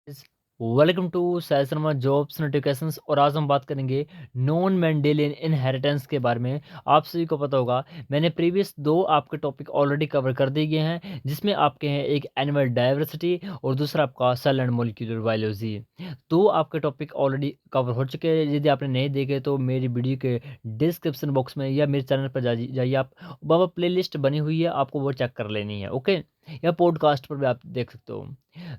Welcome to Sai Sharma jobs notifications. और आज हम बात करेंगे नॉन मेंडेलियन इनहेरिटेंस के बारे में। आप सभी को पता होगा, मैंने प्रीवियस दो आपके टॉपिक ऑलरेडी कवर कर दिए गए हैं, जिसमें आपके हैं एक एनिमल डाइवर्सिटी और दूसरा आपका सेल एंड मॉलिक्यूलर बायोलॉजी। दो आपके टॉपिक ऑलरेडी कवर हो चुके हैं। यदि आपने नहीं देखे तो मेरी वीडियो के डिस्क्रिप्शन बॉक्स में या मेरे चैनल पर जाइए आप, वहाँ प्ले लिस्ट बनी हुई है, आपको वो चेक कर लेनी है। ओके, या पॉडकास्ट पर भी आप देख सकते हो।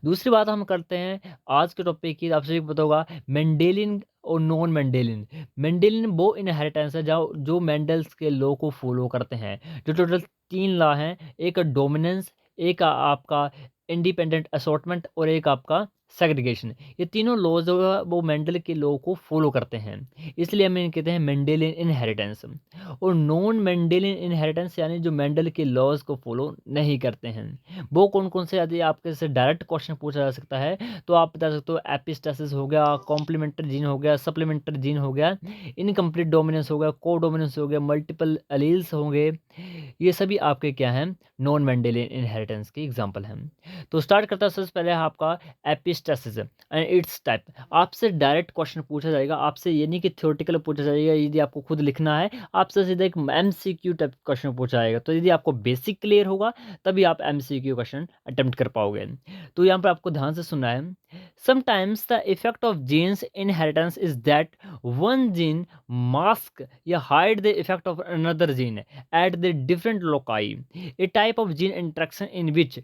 दूसरी बात हम करते हैं आज के टॉपिक की। आपसे पता होगा मेंडेलियन और नॉन मेंडेलियन। मेंडेलियन वो इनहेरिटेंस है जो मेंडल्स के लॉ को फॉलो करते हैं। जो टोटल तीन लॉ हैं, एक डोमिनेंस, एक आपका इंडिपेंडेंट असॉर्टमेंट और एक आपका सेग्रीगेशन। ये तीनों लॉज जो है वो मेंडल के लॉ को फॉलो करते हैं, इसलिए हम इन्हें कहते हैं मेंडेलियन इनहेरिटेंस। और नॉन मेंडेलियन इनहेरिटेंस यानी जो मेंडल के लॉज को फॉलो नहीं करते हैं। वो कौन कौन से, यदि आपके से डायरेक्ट क्वेश्चन पूछा जा सकता है तो आप बता सकते हो एपिस्टासिस हो गया, कॉम्प्लीमेंट्री जीन हो गया, सप्लीमेंट्री जीन हो गया, इनकम्प्लीट डोमिनेंस हो गया, को डोमिनेंस हो गया, मल्टीपल एलील्स होंगे। ये सभी आपके क्या हैं, नॉन मेंडेलियन इनहेरिटेंस के एग्जांपल हैं। तो स्टार्ट करता है सबसे पहले आपका एपिस्टासिस एंड इट्स टाइप। आपसे डायरेक्ट क्वेश्चन पूछा जाएगा, आपसे ये नहीं कि थ्योरेटिकल पूछा जाएगा। यदि आपको खुद लिखना है, आपसे सीधा एक एमसीक्यू टाइप क्वेश्चन पूछा जाएगा। तो यदि आपको बेसिक क्लियर होगा तभी आप एमसीक्यू क्वेश्चन अटेम्प्ट कर पाओगे। तो यहाँ पर आपको ध्यान से सुनना है। Sometimes the effect of genes inheritance is that one gene mask या hide the effect of another gene at the different loci. A type of gene interaction in which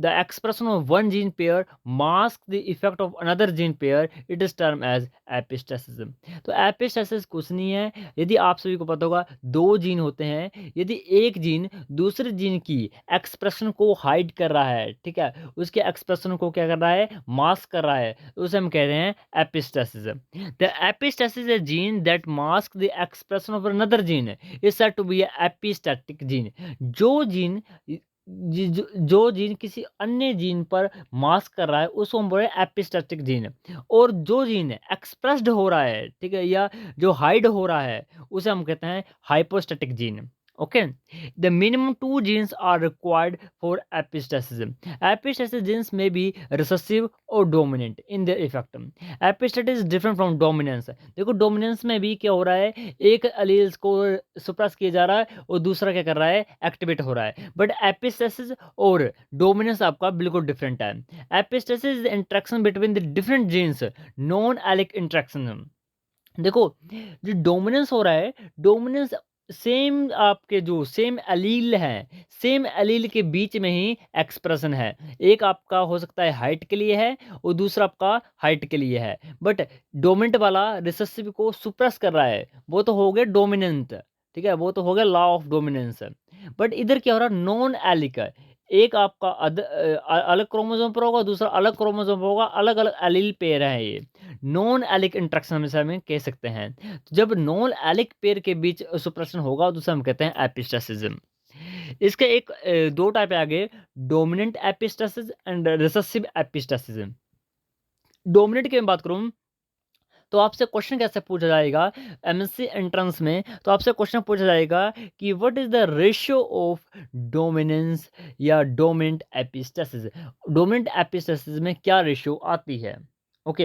the expression of one gene pair masks the effect of another gene pair, it is termed as epistasis. तो epistasis कुछ नहीं है। यदि आप सभी को पता होगा, दो जीन होते हैं, यदि एक जीन दूसरे जीन की एक्सप्रेशन को हाइड कर रहा है, ठीक है, उसके एक्सप्रेशन को क्या कर रहा है, मास्क कर रहा है, तो उसे हम कह रहे हैं epistasis. The epistasis is a gene that mask the expression of another gene is said to be epistatic gene. जो जीन जो जीन किसी अन्य जीन पर मास्क कर रहा है उसको हम बोल रहे हैं एपिस्टैटिक जीन। और जो जीन एक्सप्रेस्ड हो रहा है, ठीक है, या जो हाइड हो रहा है, उसे हम कहते हैं hypostatic gene. Okay, the minimum two genes are required for epistasis. Epistasis genes में बी रिसेसिव और dominant in their effect. Epistasis is different from dominance. देखो, डोमिनेंस में भी क्या हो रहा है, एक एलील्स को सुप्रेस किया जा रहा है और दूसरा क्या कर रहा है, एक्टिवेट हो रहा है। बट एपिस्टेसिस और डोमिनेंस आपका बिल्कुल डिफरेंट है। Epistasis is interaction between the different genes, non allelic interaction. देखो, जो डोमिनेंस हो रहा है, डोमिनेंस सेम आपके जो सेम एलील है, सेम एलील के बीच में ही एक्सप्रेशन है। एक आपका हो सकता है हाइट के लिए है और दूसरा आपका हाइट के लिए है। बट डोमिनेंट वाला रिसेसिव को सुप्रेस कर रहा है, वो तो हो गया डोमिनेंट, ठीक है, वो तो हो गया लॉ ऑफ डोमिनेंस। बट इधर क्या हो रहा है, नॉन एलिक है। एक आपका अलग क्रोमोसोम पर होगा, दूसरा अलग क्रोमोसोम पर होगा, अलग अलग एलील पेयर है ये। नॉन एलिक इंट्रैक्शन में से हमें कह सकते हैं। तो जब नॉन एलिक पेयर के बीच सुप्रेशन होगा तो उसे हम कहते हैं एपिस्टासिज्म। इसके एक दो टाइप है आगे, dominant epistasis and recessive epistasism. Dominant की मैं बात करूं तो आपसे क्वेश्चन कैसे पूछा जाएगा एमएससी एंट्रेंस में, तो आपसे क्वेश्चन पूछा जाएगा कि what is the ratio of dominance या डोमिनेंट एपिस्टासिस। डोमिनेंट एपिस्टासिस में क्या रेशियो आती है। ओके,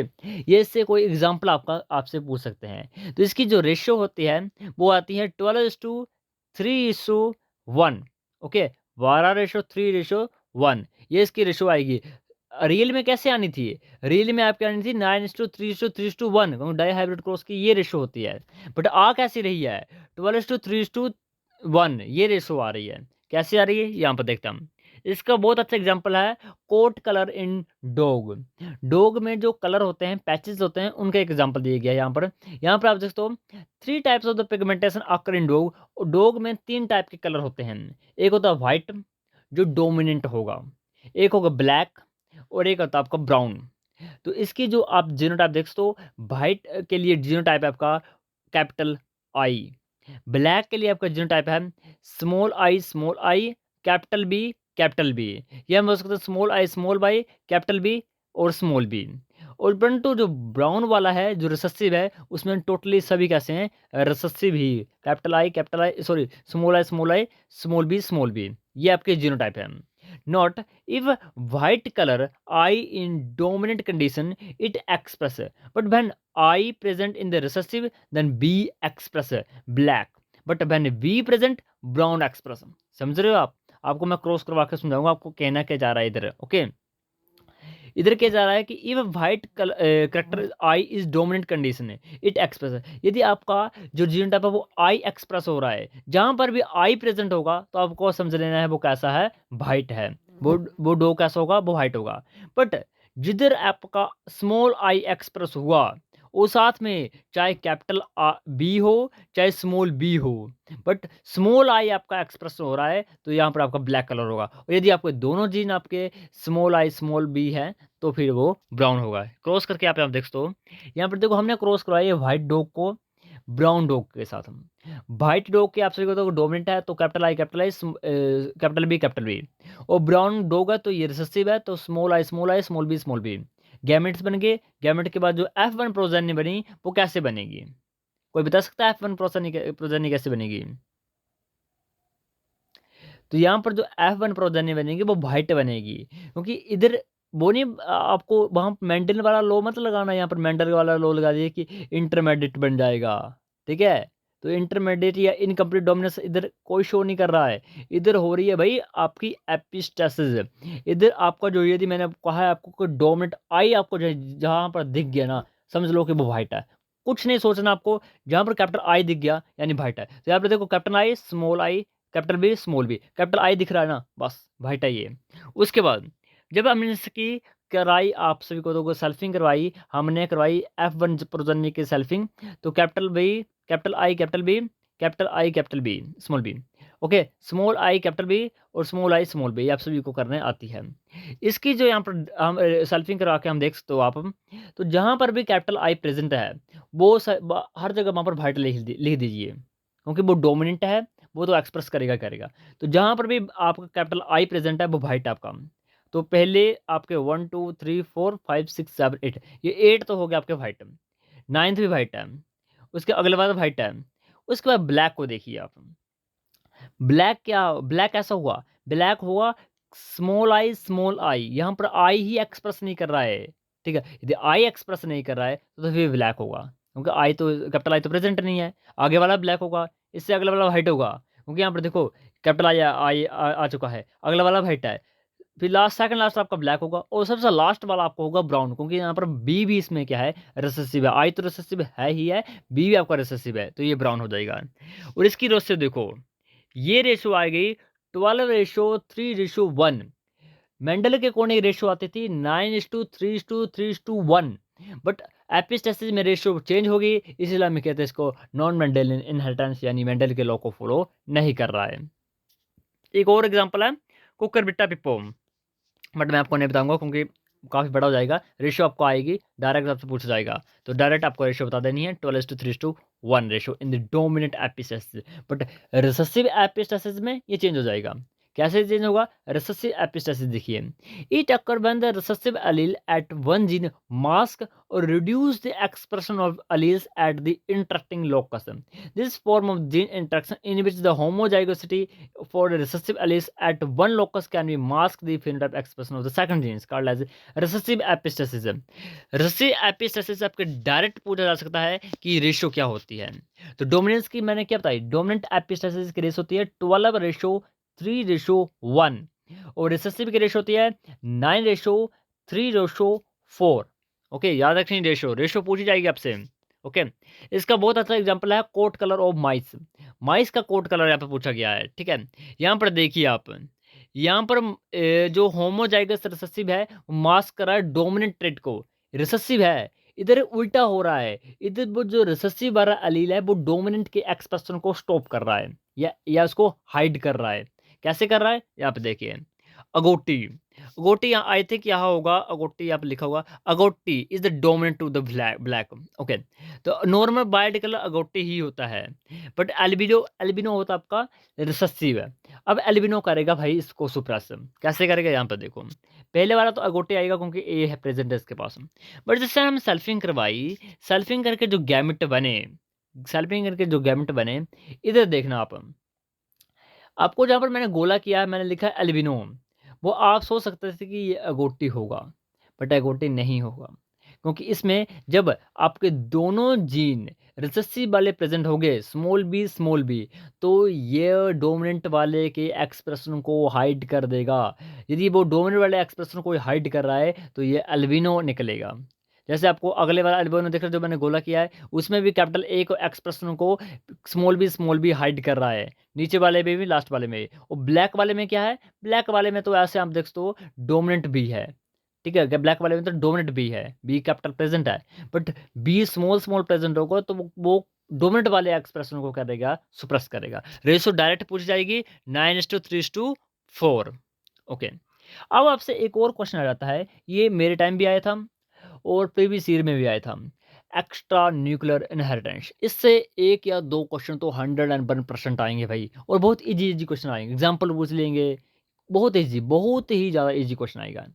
ये इससे कोई एग्जांपल आपका आपसे पूछ सकते हैं। तो इसकी जो रेशियो होती है वो आती है 12:3:1। ओके, 12:3:1, ये इसकी रेशियो आएगी। रियल में कैसे आनी थी, रियल में आपकी आनी थी 9:3:3:1, डाई हाइब्रिड क्रॉस की ये रेशो होती है। बट आ कैसी रही है, 12:3:1, ये रेशो आ रही है। कैसे आ रही है, यहाँ पर देखते हैं हम। इसका बहुत अच्छा एग्जांपल है coat colour in dog. Dog में जो कलर होते हैं, पैचेस होते हैं, उनका एग्जांपल दिया गया है यहाँ पर। यहाँ पर आप देखते हो 3 types of the pigmentation occur in dog. Dog में 3 टाइप के कलर होते हैं। एक होता है व्हाइट, जो डोमिनेंट होगा, एक होगा ब्लैक, और एक होता है आपका ब्राउन। तो इसकी जो आप जीनोटाइप देख सकते हो, वाइट के लिए जीनोटाइप है आपका कैपिटल आई, ब्लैक के लिए आपका जीनोटाइप है small I capital B capital B. ये हम बोल सकते हैं स्मॉल आई कैपिटल बी और स्मॉल बी। और परंतु जो ब्राउन वाला है, जो रिसेसिव है, उसमें टोटली सभी कैसे हैं, रिसेसिव ही, capital I sorry small I small B, ये आपके जीनोटाइप है। Not if white color I in dominant condition it express, but when I present in the recessive then B express black, but when B present brown express। समझ रहे हो आप? आपको मैं cross करवा के समझाऊंगा आपको कहना क्या जा रहा है इधर। ओके, इधर क्या जा रहा है कि if white character I is dominant condition है इट एक्सप्रेस, यदि आपका जो जीनोटाइप है वो आई एक्सप्रेस हो रहा है, जहां पर भी आई प्रेजेंट होगा तो आपको समझ लेना है वो कैसा है, व्हाइट है। वो डो कैसा होगा, वो व्हाइट होगा। बट जिधर आपका स्मॉल आई एक्सप्रेस हुआ वो साथ में चाहे कैपिटल बी हो चाहे स्मॉल बी हो, बट स्मॉल आई आपका एक्सप्रेस हो रहा है तो यहाँ पर आपका ब्लैक कलर होगा। और यदि आपके दोनों जीन आपके स्मॉल आई स्मॉल बी है तो फिर वो ब्राउन होगा। क्रॉस करके यहाँ पे आप देख दो, यहाँ पर देखो हमने क्रॉस करवाया है व्हाइट डॉग को ब्राउन डॉग के साथ। हम व्हाइट डॉग के आप सभी को तो डोमिनेंट है तो कैपिटल आई कैपिटल बी, और ब्राउन डॉग है तो ये रिसेसिव है तो small I small B. Gametes बन गए, गैमेट के बाद जो F1 प्रोजेनी बनी वो कैसे बनेगी? कोई बता सकता है F1 प्रोजेनी कैसे बनेगी? तो यहाँ पर जो F1 प्रोजेनी बनेगी वो व्हाइट बनेगी, क्योंकि इधर वो नहीं आपको वहाँ मेंडल वाला लॉ मत लगाना, यहाँ पर मेंडल वाला लॉ लगा दिए कि इंटरमीडिएट बन जाएगा। ठीक है, तो इंटरमीडिएट या इनकम्प्लीट डोमिनेंस इधर कोई शो नहीं कर रहा है, इधर हो रही है भाई आपकी एपिस्टेसिस। इधर आपका जो यदि मैंने कहा है आपको कोई डोमिनेंट आई आपको जहाँ पर दिख गया ना, समझ लो कि वो व्हाइट है। कुछ नहीं सोचना आपको, जहाँ पर कैपिटल आई दिख गया यानी व्हाइट है। तो यहाँ पर देखो capital I small I capital B small B, capital I दिख रहा है ना, बस व्हाइट है ये। उसके बाद जब हमने इसकी कराई आप सभी को तो सेल्फिंग करवाई, हमने करवाई F1 प्रोजेनी की सेल्फिंग, तो capital B capital I capital B capital I capital B small B. Okay, small I capital B और स्मॉल आई स्मॉल बी आप सभी को करने आती है। इसकी जो यहाँ पर हम सेल्फिंग करवा के हम देख सकते हो आप, तो जहाँ पर भी कैपिटल आई प्रेजेंट है वो हर जगह वहाँ पर व्हाइट लिख दीजिए, क्योंकि वो डोमिनेंट है, वो तो एक्सप्रेस करेगा करेगा। तो जहाँ पर भी आपका कैपिटल आई प्रेजेंट है वो व्हाइट है आपका। तो पहले आपके 1 2 3 4 5 6 7 8, ये 8 तो हो गया आपके व्हाइट, 9th भी व्हाइट है, उसके अगले बाद व्हाइट है। उसके बाद ब्लैक को देखिए आप, ब्लैक कैसा हुआ, ब्लैक हुआ स्मॉल आई, यहाँ पर आई ही एक्सप्रेस नहीं कर रहा है। ठीक है, यदि आई एक्सप्रेस नहीं कर रहा है तो फिर ब्लैक होगा, क्योंकि आई तो कैपिटल आई तो प्रेजेंट नहीं है। आगे वाला ब्लैक होगा, इससे अगला वाला व्हाइट होगा, क्योंकि यहाँ पर देखो कैपिटल आई आ चुका है, अगला वाला व्हाइट है, फिर सेकंड लास्ट आपका ब्लैक होगा, और सबसे लास्ट वाला आपको होगा ब्राउन, क्योंकि यहाँ पर बी भी इसमें क्या है, रिसेसिव है। आई तो रिसेसिव है ही है, बी भी आपका रिसेसिव है, तो ये ब्राउन हो जाएगा। और इसकी रेशियो देखो, ये रेशियो आ गई 12:3:1। मेंडल के अकॉर्डिंग रेशियो आती थी 9:3:3:1, बट एपिस्टेसिस में रेशियो चेंज हो गई, इसलिए हम कहते हैं इसको नॉन मेंडेलियन इनहेरिटेंस, यानी मेंडल के लॉ को फॉलो नहीं कर रहा है। एक और एग्जांपल है कुकर बिट्टा पिप्पो, बट मैं आपको नहीं बताऊंगा क्योंकि काफ़ी बड़ा हो जाएगा। रेशियो आपको आएगी डायरेक्ट आपसे पूछा जाएगा, तो डायरेक्ट आपको रेशियो बता देनी है 12:3:1 ratio in the dominant epistasis. But recessive epistasis में ये चेंज हो जाएगा। कैसे चेंज होगा? रिसेसिव एपिस्टेसिस देखिए, it occur when the recessive allele at one gene mask और reduce the expression of alleles at the interacting locus. This form of gene interaction in which the homozygosity for the recessive alleles at one locus can be mask the phenotype expression of the second gene called as recessive epistasis। recessive epistasis आपके direct पूछा जा सकता है कि ratio क्या होती है। तो डोमिनेंस की मैंने क्या बताई, डोमिनेंट एपिस्टेसिस की रेशियो होती है 12:3:1, और रिसेसिव की रेशियो होती है 9:3:4। ओके, याद रखनी रेशियो, रेशियो पूछी जाएगी आपसे। ओके, इसका बहुत अच्छा एग्जांपल है कोट कलर ऑफ माइस। माइस का कोट कलर यहाँ पे पूछा गया है। ठीक है, यहाँ पर देखिए आप, यहाँ पर जो होमोजाइगस रिसेसिव है मास्क कर रहा है डोमिनेंट ट्रेट को, रिसेसिव है, इधर उल्टा हो रहा है, इधर वो जो रिसेसिव वाला एलील है वो डोमिनेंट के एक्सप्रेशन को स्टॉप कर रहा है या उसको हाइड कर रहा है। कैसे कर रहा है, यहाँ पे देखिए, अगोटी, अगोटी आई थिंक यहाँ होगा, अगोटी यहाँ पे लिखा होगा, agouti is the dominant to the black. Okay, तो नॉर्मल वाइट कलर अगोटी ही होता है, बट एल्बिनो एल्बिनो होता है आपका रिसेसिव है। अब एल्बिनो करेगा भाई इसको सुप्रेस, कैसे करेगा, यहाँ पर देखो, पहले वाला तो अगोटी आएगा क्योंकि ए है प्रेजेंट है इसके पास, बट जैसे हम सेल्फिंग करवाई, सेल्फिंग करके जो गैमेट बने, सेल्फिंग करके जो गैमेट बने, इधर देखना आप, आपको जहाँ पर मैंने गोला किया है मैंने लिखा है एल्बिनो, वो आप सोच सकते थे कि ये अगोटी होगा, बट अगोटी नहीं होगा। क्योंकि इसमें जब आपके दोनों जीन रिसेसिव वाले प्रेज़ेंट हो गए, स्मॉल बी, तो ये डोमिनेंट वाले के एक्सप्रेशन को हाइड कर देगा। यदि वो डोमिनेंट वाले एक्सप्रेशन को हाइड कर रहा है, तो ये अल्बिनो निकलेगा। जैसे आपको अगले वाला अल्बिनो दिख रहा है जो मैंने गोला किया है, उसमें भी कैपिटल ए को एक्सप्रेशन को स्मॉल बी हाइड कर रहा है। नीचे वाले में भी, लास्ट वाले में भी। और ब्लैक वाले में क्या है? ब्लैक वाले में तो ऐसे आप देख सकते हो डोमिनेंट बी है। ठीक है? क्या ब्लैक वाले में तो डोमिनेंट बी है, बी कैपिटल प्रेज़ेंट है। बट बी स्मॉल प्रेज़ेंट होगा तो वो डोमिनेंट वाले एक्सप्रेशन को क्या करेगा? सुप्रेस करेगा। रेशियो डायरेक्ट पूछी जाएगी 9:3:4। ओके। अब आपसे एक और क्वेश्चन आ जाता है, ये मेरे टाइम भी आया था और प्रीवियस ईयर में भी आया था। एक्स्ट्रा न्यूक्लियर इनहेरिटेंस, इससे 1 या 2 क्वेश्चन तो 101% आएँगे भाई, और बहुत ईज़ी क्वेश्चन आएँगे। एग्ज़ाम्पल पूछ लेंगे, बहुत ही ज़्यादा ईज़ी क्वेश्चन आएगा।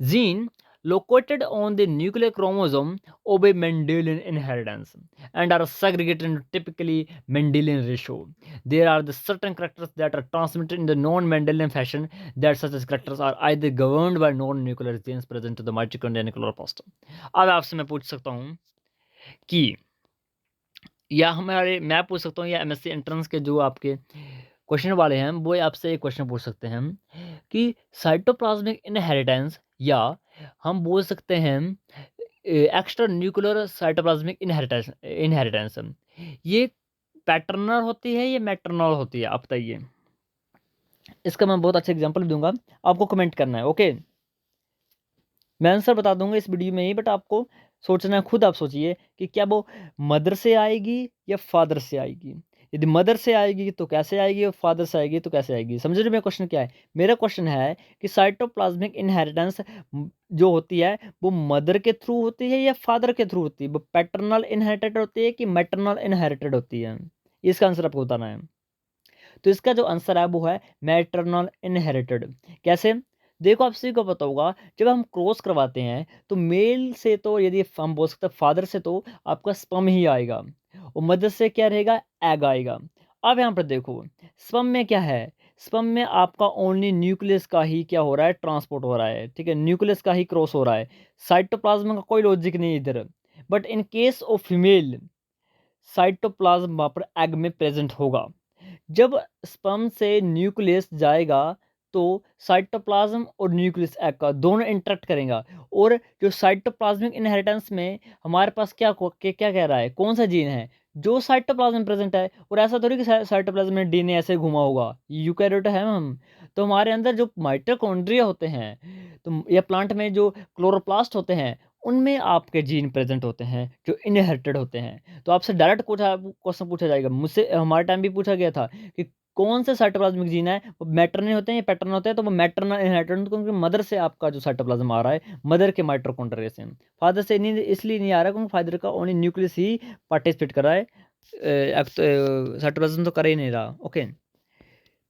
Gene located on the nuclear chromosome obey Mendelian inheritance and are segregated into typically Mendelian ratio. There are the certain characters that are transmitted in the non-Mendelian fashion, that such as characters are either governed by non-nuclear genes present to the mitochondria and chloroplast. अब आपसे मैं पूछ सकता हूँ कि या हमारे मैं पूछ सकता हूँ या एमएससी एंट्रेंस के जो आपके क्वेश्चन वाले हैं वो आपसे एक क्वेश्चन पूछ सकते हैं कि साइटोप्लाज्मिक इनहेरिटेंस, या हम बोल सकते हैं extra nuclear cytoplasmic inheritance inheritance, ये पैटर्नल होती है या मैटरनल होती है? आप बताइए। इसका मैं बहुत अच्छा एग्जांपल दूंगा, आपको कमेंट करना है। ओके, मैं आंसर बता दूंगा इस वीडियो में ही, बट आपको सोचना है, खुद आप सोचिए कि क्या वो मदर से आएगी या फादर से आएगी। यदि मदर से आएगी तो कैसे आएगी, और फादर से आएगी तो कैसे आएगी। समझ रहे हो मेरा क्वेश्चन क्या है? मेरा क्वेश्चन है कि साइटोप्लाज्मिक इनहेरिटेंस जो होती है वो मदर के थ्रू होती है या फादर के थ्रू होती है? वो पैटर्नल इनहेरिटेड होती है कि मैटरनल इनहेरिटेड होती है? इसका आंसर आपको बताना है। तो इसका जो आंसर है वो है मैटरनल इनहेरिटेड। कैसे? देखो, आप सभी को पता होगा, जब हम क्रॉस करवाते हैं तो मेल से तो यदि हम बोल सकते हैं फादर से तो आपका स्पर्म ही आएगा, और मदर से क्या रहेगा? एग आएगा। अब यहाँ पर देखो, स्पर्म में क्या है? स्पर्म में आपका ओनली न्यूक्लियस का ही क्या हो रहा है? ट्रांसपोर्ट हो रहा है। ठीक है, न्यूक्लियस का ही क्रॉस हो रहा है, साइटोप्लाज्म का कोई लॉजिक नहीं इधर। But in case of female, cytoplasm वहाँ पर एग में प्रेजेंट होगा। जब स्पर्म से न्यूक्लियस जाएगा तो साइटोप्लाज्म और न्यूक्लियस एग का दोनों इंटरेक्ट करेगा, और जो साइटोप्लाज्मिक इनहेरिटेंस में हमारे पास क्या कह रहा है, कौन सा जीन है जो साइटोप्लाज्म में प्रेजेंट है। और ऐसा थोड़ी कि साइटोप्लाज्म में डीएनए ऐसे घुमा होगा, यूकैरियोट है हम। तो हमारे अंदर जो माइटोकॉन्ड्रिया होते हैं, तो या प्लांट में जो क्लोरोप्लास्ट होते हैं, उनमें आपके जीन प्रेजेंट होते हैं जो इनहेरिटेड होते हैं। तो आपसे डायरेक्ट क्वेश्चन पूछा जाएगा, मुझसे हमारे टाइम भी पूछा गया था कि कौन से साइटोप्लाज्मिक जीन है, वो मैटरनल होते हैं या पैटर्न होते हैं? तो वो मैटरनल इनहेरिटेड, क्योंकि मदर से आपका जो साइटोप्लाज्म आ रहा है, मदर के माइटोकॉन्ड्रिया से। फादर से नहीं, इसलिए नहीं आ रहा क्योंकि फादर का ओनली न्यूक्लियस ही पार्टिसिपेट कर रहा है, साइटोप्लाज्म तो कर ही नहीं रहा। ओके,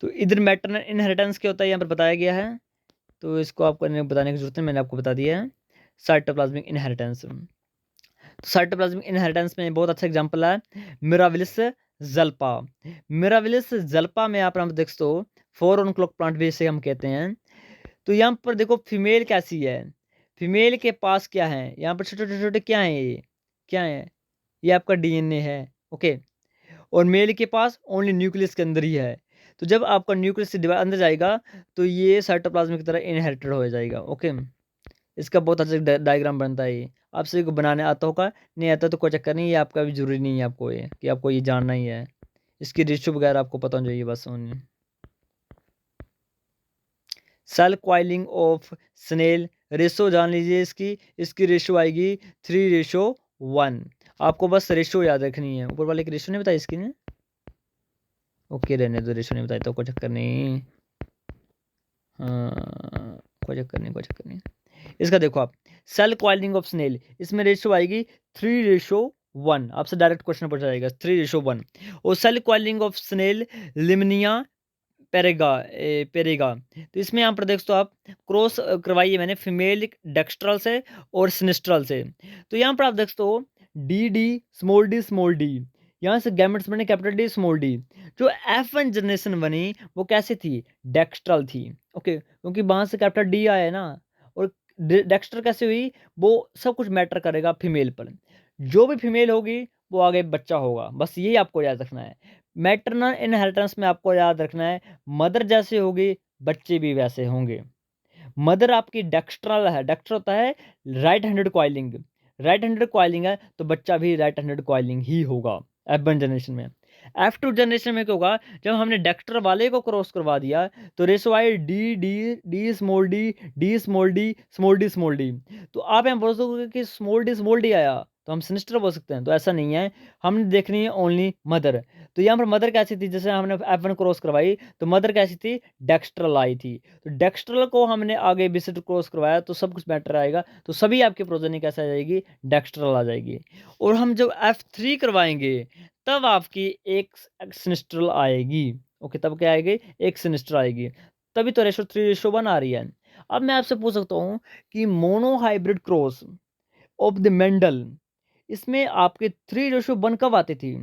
तो इधर मैटरनल इनहेरिटेंस क्या होता है यहाँ पर बताया गया है, तो इसको आपको बताने की जरूरत है, मैंने आपको बता दिया है। साइटोप्लाज्मिक इनहेरिटेंस, तो साइटोप्लाज्मिक इनहेरिटेंस में बहुत अच्छा एग्जांपल है मिराविलिस जल्पा। मिराविलिस जल्पा में आप देख सकते हो, 4 ऑन क्लॉक प्लांट भी इसे हम कहते हैं। तो यहाँ पर देखो फीमेल कैसी है, फीमेल के पास क्या है, यहाँ पर छोटे छोटे छोटे क्या है, ये क्या है? ये आपका डीएनए है। ओके, और मेल के पास ओनली न्यूक्लियस के अंदर ही है। तो जब आपका न्यूक्लियस से अंदर जाएगा तो ये साइटोप्लाज्म की तरह इनहेरिटेड हो जाएगा। ओके, इसका बहुत अच्छा डायग्राम बनता है ये। आप सभी को बनाने आता होगा, नहीं आता तो कोई चक्कर नहीं, ये आपका भी जरूरी नहीं है आपको ये कि आपको ये जानना ही है। इसकी रेशियो वगैरह आपको पता होना चाहिए बस। Shell coiling of snail, ratio जान लीजिए इसकी, इसकी रेशो आएगी 3:1। आपको बस रेशो याद रखनी है। ऊपर वाले की रेशो नहीं बताई इसकी ने? ओके, रहने दो, रेशो नहीं बताई तो कोई चक्कर नहीं। हाँ, कोई चक्कर नहीं, कोई चक्कर नहीं। इसका देखो आप, सेल क्वाइलिंग ऑफ स्नेल, इसमें रेशो आएगी 3:1। आपसे डायरेक्ट क्वेश्चन पूछा जाएगा 3:1। और सेल क्वाइलिंग ऑफ स्नेल लिमनिया पेरेगा, तो इसमें यहाँ पर देख तो आप क्रॉस करवाई है मैंने फीमेल डेक्स्ट्रल से और सिनिस्ट्रल से। तो यहाँ पर आप देख तो डी डी स्मॉल डी, यहाँ से गैमेट्स बने कैपिटल डी स्मॉल डी। जो F1 जनरेशन बनी वो कैसे थी? डेक्स्ट्रल थी। ओके, क्योंकि वहाँ से कैपिटल डी आया है ना, और डेक्स्टर कैसे हुई? वो सब कुछ मैटर करेगा फीमेल पर। जो भी फीमेल होगी वो आगे बच्चा होगा, बस यही आपको याद रखना है। मैटरनल इनहेरिटेंस में आपको याद रखना है, मदर जैसे होगी बच्चे भी वैसे होंगे। मदर आपकी डेक्स्ट्रल है, डेक्स्टर होता है right handed coiling, right handed coiling है तो बच्चा भी राइट हैंडेड कॉइलिंग ही होगा F1 जनरेशन में। F2 जनरेशन में क्या होगा? जब हमने डेक्स्टर वाले को क्रॉस करवा दिया तो ratio I D D D small D D small D small D small D. तो आप यहाँ बोल सकते कि स्मॉल डी आया तो हम सिनिस्टर बोल सकते हैं, तो ऐसा नहीं है। हमने देखनी है ओनली मदर। तो यहाँ पर मदर कैसी थी? जैसे हमने F1 क्रॉस करवाई तो मदर कैसी थी? डेक्स्ट्रल आई थी। तो डेक्स्ट्रल को हमने आगे बिसेट क्रॉस करवाया तो सब कुछ मैटर आएगा, तो सभी आपकी प्रोजेनी कैसे आ जाएगी? डेक्स्ट्रल आ जाएगी। और हम जब F3 करवाएंगे तब आपकी एक सिनिस्ट्रल आएगी। ओके, तब क्या आएगी? एक सिनिस्टर आएगी। तभी तो रेशो 3:1 आ रही है। अब मैं आपसे पूछ सकता हूँ कि monohybrid cross of the Mendel, इसमें आपके 3:1 कब आती थी?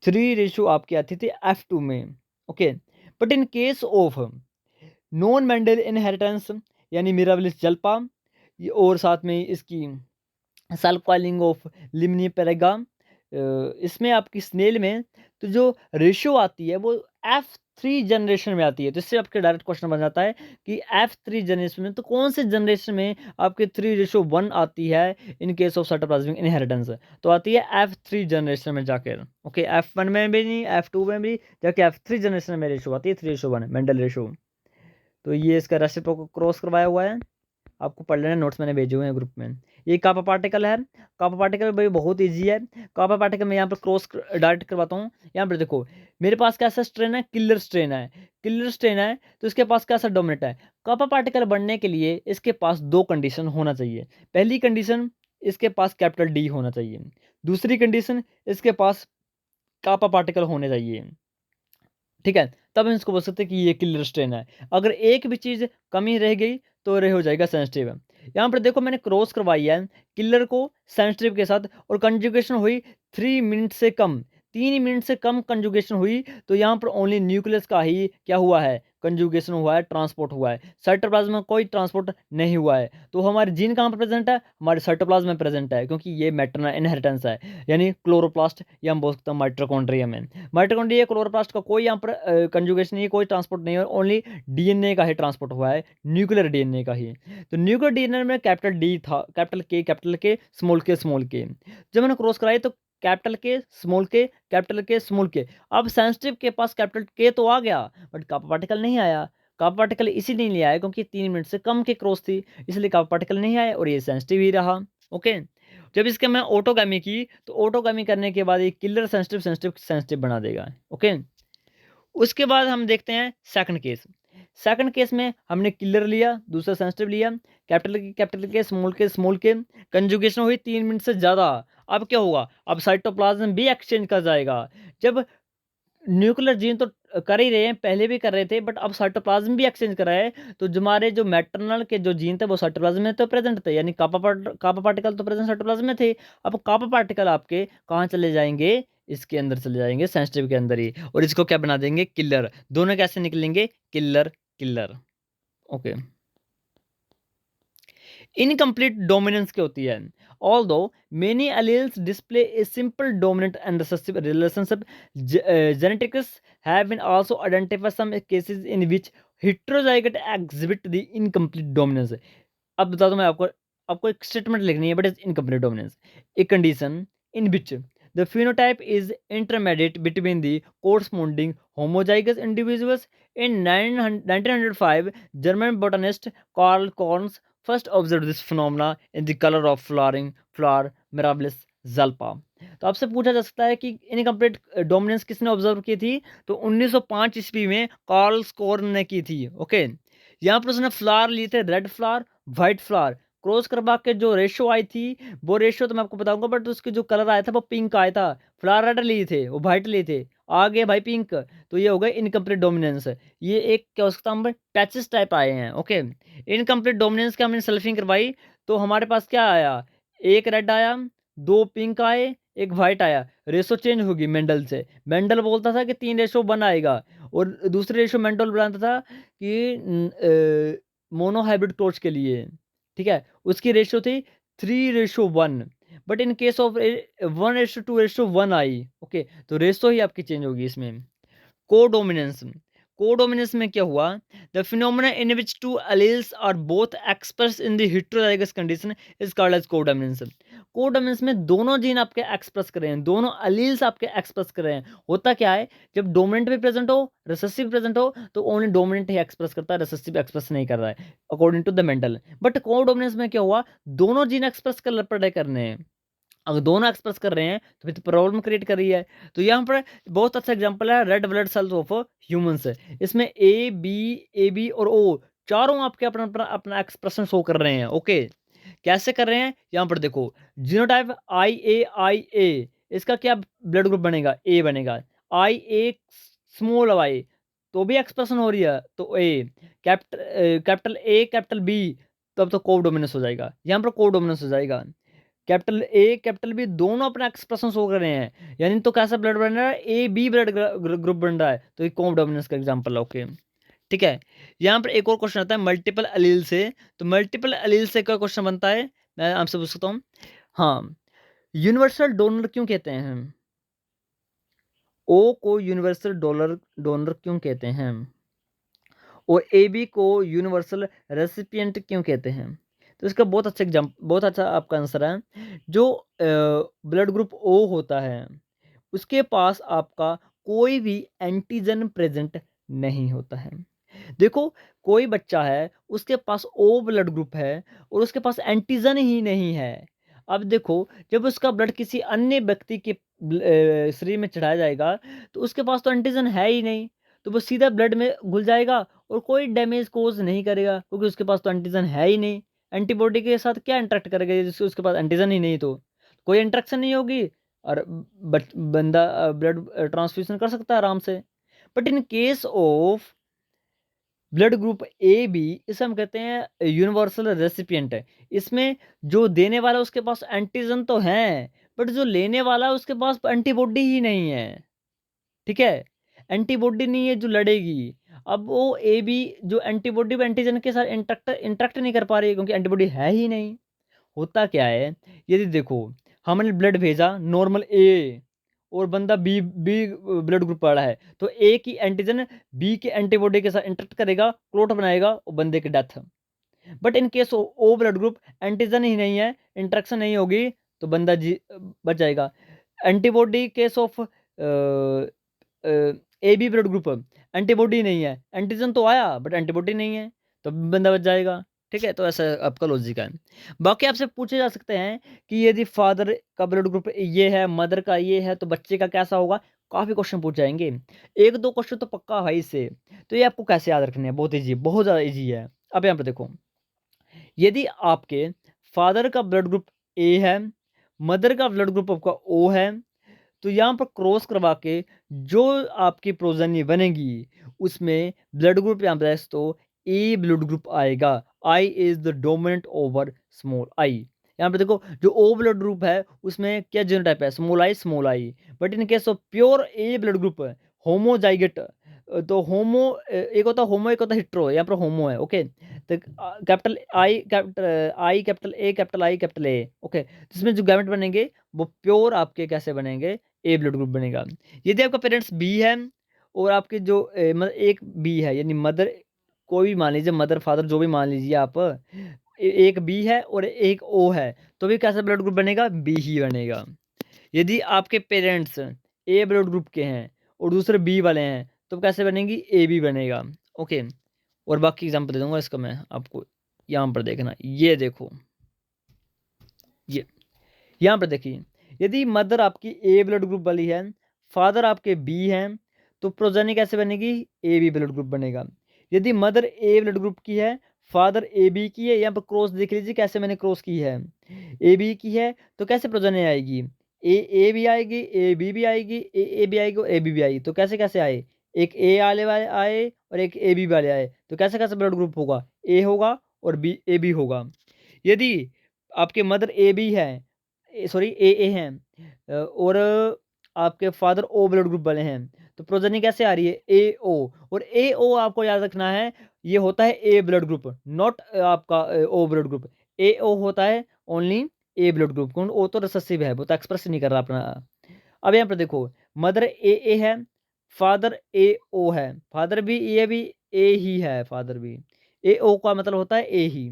3 आपकी आती थी F2 में। Okay, but in case of non Mendel inheritance यानी मिराबिलिस जल्पा, और साथ में इसकी सेल्फ कॉलिंग ऑफ लिमनी पेरेगा, इसमें आपकी स्नेल में तो जो रेशियो आती है वो F3 जनरेशन में आती है। तो इससे आपके डायरेक्ट क्वेश्चन बन जाता है कि F3 जनरेशन में तो कौन से जनरेशन में आपके 3:1 आती है इन केस ऑफ साइटोप्लाज्मिक इनहेरिटेंस? तो आती है F3 जनरेशन में जाकर। ओके, F1 में भी नहीं, F2 में भी, जाके F3 जनरेशन में रेशियो आती है 3:1 मेंडल रेशियो। तो ये इसका रेसिप्रोकल क्रॉस करवाया हुआ है, आपको पढ़ लेना, नोट्स मैंने भेजे हुए हैं ग्रुप में। ये कापा पार्टिकल है, कापा पार्टिकल भाई बहुत इजी है। कापा पार्टिकल में यहाँ पर क्रॉस डायरेक्ट करवाता हूँ। यहाँ पर देखो मेरे पास कैसा स्ट्रेन है? किलर स्ट्रेन है। किलर स्ट्रेन है तो इसके पास कैसा डोमिनेट है? कापा पार्टिकल बनने के लिए इसके पास दो कंडीशन होना चाहिए। पहली कंडीशन, इसके पास कैपिटल डी होना चाहिए। दूसरी कंडीशन, इसके पास कापा पार्टिकल होने चाहिए। ठीक है, तब हम इसको बोल सकते हैं कि ये किलर स्ट्रेन है। अगर एक भी चीज़ कमी रह गई तो ये हो जाएगा सेंसिटिव। यहाँ पर देखो मैंने क्रॉस करवाई है किलर को सेंसिटिव के साथ, और कंजुगेशन हुई 3 मिनट से कम, 3 मिनट से कम कंजुगेशन हुई। तो यहाँ पर ओनली न्यूक्लियस का ही क्या हुआ है? कंजुगेशन हुआ है, ट्रांसपोर्ट हुआ है। साइटोप्लाज्म में कोई ट्रांसपोर्ट नहीं हुआ है। तो हमारे जीन कहाँ पर प्रेजेंट है? हमारे साइटोप्लाज्म में प्रेजेंट है, क्योंकि ये मैटरनल इनहेरिटेंस है, यानी क्लोरोप्लास्ट या हम बोल सकते हैं माइटोकॉन्ड्रिया में। माइटोकॉन्ड्रिया क्लोरोप्लास्ट का कोई यहाँ पर कंजुगेशन नहीं है, कोई ट्रांसपोर्ट नहीं है, ओनली डीएनए का ही ट्रांसपोर्ट हुआ है, न्यूक्लियर डीएनए का ही। तो न्यूक्लियर डीएनए में कैपिटल डी था, कैपिटल के, स्मॉल के, स्मॉल के। जब मैंने क्रॉस कराई तो कैपिटल के, स्मॉल के, कैपिटल के, स्मॉल के। अब सेंसिटिव के पास कैपिटल के तो आ गया बट कापा पार्टिकल नहीं आया। कापा पार्टिकल इसीलिए नहीं आया क्योंकि 3 मिनट से कम के क्रॉस थी, इसलिए कापा पार्टिकल नहीं आया और ये सेंसिटिव ही रहा। ओके, जब इसके मैं ऑटोगैमी की तो ऑटोगैमी करने के बाद ये किलर सेंसिटिव सेंसिटिव सेंसिटिव बना देगा। ओके, उसके बाद हम देखते हैं सेकंड केस। सेकंड केस में हमने किलर लिया, दूसरा सेंसिटिव लिया, कैपिटल के, स्मॉल के, कंजुगेशन हुई 3 मिनट से ज़्यादा। अब क्या होगा? अब साइटोप्लाज्म भी एक्सचेंज कर जाएगा। जब न्यूक्लियर जीन तो कर ही रहे हैं, पहले भी कर रहे थे, बट अब साइटोप्लाज्म भी एक्सचेंज कर रहा है। तो जो हमारे जो मैटरनल के जो जीन थे वो साइटोप्लाज्म में तो प्रेजेंट थे, यानी कापा पार्टिकल तो प्रेजेंट साइटोप्लाज्म में थे। अब कापा पार्टिकल आपके कहाँ चले जाएंगे? इसके अंदर चले जाएंगे, सेंसिटिव के अंदर ही, और इसको क्या बना देंगे? किलर। दोनों कैसे निकलेंगे? Killer killer. Okay, incomplete dominance क्या होती है? Although many alleles display a simple dominant and recessive relationship, genetics have been also identified some cases in which heterozygote exhibit the incomplete dominance. अब बता दो मैं आपको, आपको एक स्टेटमेंट लिखनी है, but is incomplete dominance a condition in which the phenotype is intermediate between the corresponding homozygous individuals. In 1905, German botanist Karl Korns first observed this phenomena in the color of flowering flower Mirabilis zalpa. तो आपसे पूछा जा सकता है कि incomplete dominance किसने observe की थी? तो 1905 ईस्वी में कार्ल स्कोर्न ने की थी। ओके, यहाँ पर उसने फ्लावर लिए थे, red flower, white flower. Cross करवा के जो रेशो आई थी वो रेशो तो मैं आपको बताऊंगा, बट उसके जो कलर आया था वो पिंक आया था। फ्लावर रेड लिए थे, वो व्हाइट लिए थे, आगे भाई पिंक। तो ये हो गए इनकम्प्लीट डोमिनेंस। ये एक क्या हो सकता है, हम पैचेस टाइप आए हैं। ओके, इनकम्प्लीट डोमिनेंस का हमने सेल्फिंग करवाई तो हमारे पास क्या आया? एक रेड आया, दो पिंक आए, एक वाइट आया, रेशो चेंज होगी मेंडल से। मेंडल बोलता था कि 3:1 आएगा, और दूसरे रेशो मेंडल बनाता था कि मोनो हाइब्रिड क्लोज के लिए, ठीक है, उसकी रेशो थी 3:1। But in case of 1:2:1 I, okay, तो रेशो ही आपकी चेंज होगी इसमें। कोडोमिनेंस, कोडोमिनेंस में क्या हुआ, the phenomena in which two alleles are both express in the heterozygous condition is called as codominance. Codominance में दोनों जीन आपके एक्सप्रेस कर रहे हैं, दोनों अलील्स आपके एक्सप्रेस कर रहे हैं। होता क्या है, जब डोमिनेंट भी प्रेजेंट हो, रिसेसिव प्रेजेंट हो, तो ओनली डोमिनेंट ही एक्सप्रेस करता है, रिसेसिव एक्सप्रेस नहीं कर रहा है according to the Mendel. But codominance में क्या हुआ, दोनों जीन एक्सप्रेस कर पड़े करने हैं। अगर दोनों एक्सप्रेस कर रहे हैं तो फिर प्रॉब्लम क्रिएट कर रही है। तो यहाँ पर बहुत अच्छा एग्जांपल है red blood cells of humans. इसमें ए बी और ओ चारों आपके अपना अपना अपना एक्सप्रेशन शो कर रहे हैं। ओके, कैसे कर रहे हैं, यहाँ पर देखो, जीनोटाइप आई ए, इसका क्या ब्लड ग्रुप बनेगा, ए बनेगा। आई ए स्मॉल वाई, तो भी एक्सप्रेशन हो रही है, तो ए। कैपिटल ए कैपिटल बी, तब तो कोडोमिनेंस हो जाएगा, यहाँ पर कोडोमिनेंस हो जाएगा। कैपिटल ए कैपिटल बी दोनों अपना एक्सप्रेशन शो कर रहे हैं, यानी तो कैसा ब्लड बन रहा है, ए बी ब्लड ग्रुप बन रहा है, तो ये कोडोमिनेंस का एग्जांपल है। ओके, ठीक है। यहाँ पर एक और क्वेश्चन आता है मल्टीपल अलील से। तो मल्टीपल अलील से क्या क्वेश्चन बनता है, मैं आपसे पूछ सकता हूँ। हाँ, यूनिवर्सल डोनर क्यों कहते हैं हम, ओ को यूनिवर्सल डोनर डोनर क्यों कहते हैं, और ए बी को यूनिवर्सल रेसिपिएंट क्यों कहते हैं। तो इसका बहुत अच्छा एग्जाम्पल, बहुत अच्छा आपका आंसर है। जो ब्लड ग्रुप ओ होता है, उसके पास आपका कोई भी एंटीजन प्रेजेंट नहीं होता है। देखो, कोई बच्चा है, उसके पास ओ ब्लड ग्रुप है और उसके पास एंटीजन ही नहीं है। अब देखो, जब उसका ब्लड किसी अन्य व्यक्ति के शरीर में चढ़ाया जाएगा, तो उसके पास तो एंटीजन है ही नहीं, तो वो सीधा ब्लड में घुल जाएगा और कोई डैमेज कोज नहीं करेगा, क्योंकि उसके पास तो एंटीजन है ही नहीं। एंटीबॉडी के साथ क्या इंटरेक्ट करेगा जिससे उसके पास एंटीजन ही नहीं, तो कोई इंटरेक्शन नहीं होगी, और बंदा ब्लड ट्रांसफ्यूजन कर सकता है आराम से। But in case of blood group A B, इसे हम कहते हैं यूनिवर्सल रेसिपिएंट है। इसमें जो देने वाला उसके पास एंटीजन तो है, बट जो लेने वाला उसके पास एंटीबॉडी ही नहीं है, ठीक है, एंटीबॉडी नहीं है जो लड़ेगी। अब वो ए बी जो एंटीबॉडी एंटीजन के साथ इंटरेक्ट नहीं कर पा रही है, क्योंकि एंटीबॉडी है ही नहीं। होता क्या है, यदि देखो, हमने ब्लड भेजा नॉर्मल ए, और बंदा बी बी ब्लड ग्रुप वाला है, तो ए की एंटीजन बी के एंटीबॉडी के साथ इंटरेक्ट करेगा, क्लोट बनाएगा और बंदे की death. But in case O blood group antigen ही नहीं है, इंटरेक्शन नहीं होगी, तो बंदा जी बच जाएगा। Antibody case of A B blood group, antibody नहीं है, एंटीजन तो आया बट एंटीबॉडी नहीं है, तो बंदा बच जाएगा। ठीक है, तो ऐसा आपका लॉजिक है। बाकी आपसे पूछे जा सकते हैं कि यदि फादर का ब्लड ग्रुप ये है, मदर का ये है, तो बच्चे का कैसा होगा। काफी क्वेश्चन पूछ जाएंगे, एक दो क्वेश्चन तो पक्का है इससे। तो ये आपको कैसे याद रखने हैं, बहुत ईजी, बहुत ज्यादा ईजी है। अब यहाँ पर देखो, यदि आपके फादर का ब्लड ग्रुप ए है, मदर का ब्लड ग्रुप आपका ओ है, तो यहाँ पर क्रॉस करवा के जो आपकी प्रोजनी बनेगी, उसमें ब्लड ग्रुप यहाँ पर तो ए ब्लड ग्रुप आएगा। I is the dominant over small I. यहाँ पे देखो, जो ओ ब्लड ग्रुप है उसमें क्या जीनोटाइप है, small I small I. But in case of pure A blood group homozygote, तो होमो एक होता होमो, एक होता हिट्रो, यहाँ पर होमो है। ओके, तो capital I capital A capital I capital A. Okay, जिसमें जो गैमेट बनेंगे वो प्योर आपके कैसे बनेंगे, ए ब्लड ग्रुप बनेगा। यदि आपका पेरेंट्स बी है और आपके जो मतलब एक बी है, यानी मदर, कोई भी मान लीजिए, मदर फादर जो भी मान लीजिए आप, एक बी है और एक ओ है, तो भी कैसा ब्लड ग्रुप बनेगा, बी ही बनेगा। यदि आपके पेरेंट्स ए ब्लड ग्रुप के हैं और दूसरे बी वाले हैं, तो कैसे बनेगी, ए बी बनेगा। ओके, और बाकी एग्जाम्पल दे दूंगा इसका मैं आपको, यहाँ पर देखना, ये देखो, ये यहाँ पर देखिए, यदि मदर आपकी ए ब्लड ग्रुप वाली है, फादर आपके बी हैं, तो प्रोजेनी कैसे बनेगी, ए बी ब्लड ग्रुप बनेगा। यदि मदर ए ब्लड ग्रुप की है, फादर ए बी की है, यहाँ पर क्रॉस देख लीजिए कैसे मैंने क्रॉस की है, ए बी की है, तो कैसे प्रोजेनी आएगी, ए भी आएगी, ए बी आएगी, ए बी आएगी और ए बी आएगी। तो कैसे कैसे आए, एक ए वाले आए और एक ए बी वाले आए, तो कैसे कैसे ब्लड ग्रुप होगा, ए होगा और बी ए बी होगा। यदि आपके मदर ए बी है, सॉरी ए हैं और आपके फादर ओ ब्लड ग्रुप वाले हैं, तो प्रोजनी कैसे आ रही है ए ओ, और ए ओ आपको याद रखना है ये होता है ए ब्लड ग्रुप, नॉट आपका ओ ब्लड ग्रुप। ए ओ होता है ओनली ए ब्लड ग्रुप, कौन ओ तो रिसेसिव है, वो तो एक्सप्रेस नहीं कर रहा अपना। अब यहाँ पर देखो मदर ए है, फादर ए ओ है, फादर भी ये भी ए ही है, फादर भी ए ओ का मतलब होता है ए ही,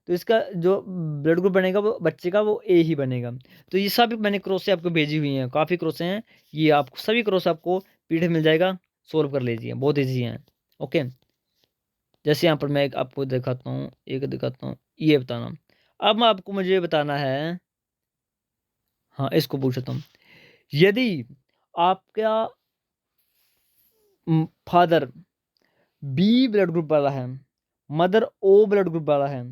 तो इसका जो ब्लड ग्रुप बनेगा वो बच्चे का वो ए ही बनेगा। तो ये सब मैंने क्रॉस से आपको भेजी हुई हैं, काफ़ी क्रॉस हैं, ये आपको सभी क्रॉस आपको पीडीएफ मिल जाएगा, सोल्व कर लीजिए, बहुत ईजी हैं। ओके, जैसे यहाँ पर मैं एक आपको दिखाता हूँ, एक दिखाता हूँ, ये बताना। अब मैं आपको मुझे बताना है, हाँ इसको पूछता हूँ, यदि आपका फादर बी ब्लड ग्रुप वाला है, मदर ओ ब्लड ग्रुप वाला है,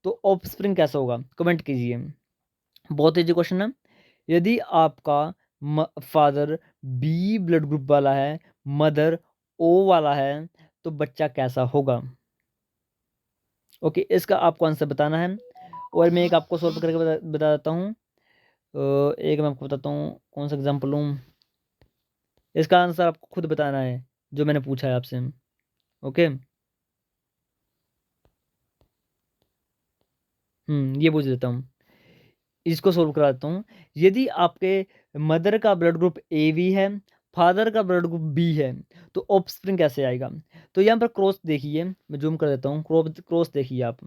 तो ऑफस्प्रिंग कैसा होगा, कमेंट कीजिए। बहुत इजी क्वेश्चन है। यदि आपका फादर बी ब्लड ग्रुप वाला है, मदर ओ वाला है, तो बच्चा कैसा होगा। ओके, इसका आपको आंसर बताना है, और मैं एक आपको सॉल्व करके बता देता हूँ। एक मैं आपको बताता हूँ कौन सा एग्जाम्पल लूँ, इसका आंसर आपको खुद बताना है जो मैंने पूछा है आपसे। ओके, ये पूछ देता हूँ, इसको सोल्व करा देता हूँ। यदि आपके मदर का ब्लड ग्रुप ए बी है, फादर का ब्लड ग्रुप बी है, तो ऑफस्प्रिंग कैसे आएगा। तो यहाँ पर क्रॉस देखिए, मैं जूम कर देता हूँ, क्रॉस देखिए आप,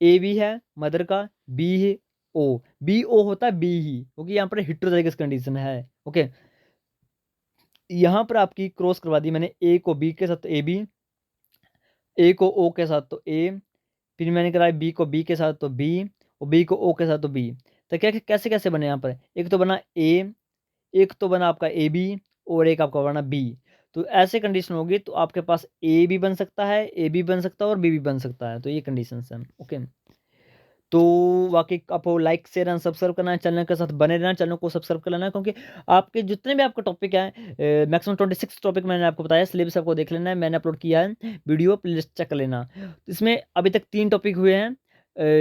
ए बी है मदर का, बी है ओ, बी ओ होता है बी ही, क्योंकि यहाँ पर हेटेरोजाइगस कंडीशन है। ओके, यहाँ पर आपकी क्रॉस करवा दी मैंने, ए को बी के साथ तो ए बी, ए को ओ के साथ तो ए, फिर मैंने कराया बी को बी के साथ तो बी, और बी को ओ के साथ तो बी। तो क्या कैसे कैसे बने यहाँ पर, एक तो बना ए, एक तो बना आपका ए बी, और एक आपका बना बी। तो ऐसे कंडीशन होगी तो आपके पास ए भी बन सकता है, ए भी बन सकता है, और बी भी बन सकता है, तो ये कंडीशन है। ओके, तो वाकई आपको लाइक शेयर एंड सब्सक्राइब करना है, चैनल के साथ बने रहना, चैनल को सब्सक्राइब कर लेना है, क्योंकि आपके जितने भी आपके टॉपिक हैं, मैक्सिमम 26 टॉपिक मैंने आपको बताया, सिलेबस आपको देख लेना है, मैंने अपलोड किया है वीडियो, प्लेलिस्ट चेक कर लेना। इसमें अभी तक 3 टॉपिक हुए हैं,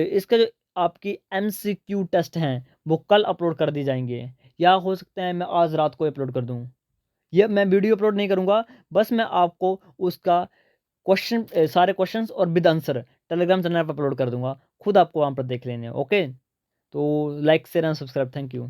इसका जो आपकी MCQ टेस्ट हैं वो कल अपलोड कर दी जाएंगे, या हो सकता है मैं आज रात को अपलोड कर दूँ, या मैं वीडियो अपलोड नहीं करूँगा, बस मैं आपको उसका क्वेश्चन, सारे क्वेश्चंस और विद आंसर टेलीग्राम चैनल पर अपलोड कर दूंगा, खुद आपको वहाँ पर देख लेने हैं। ओके, तो like share and subscribe, thank you.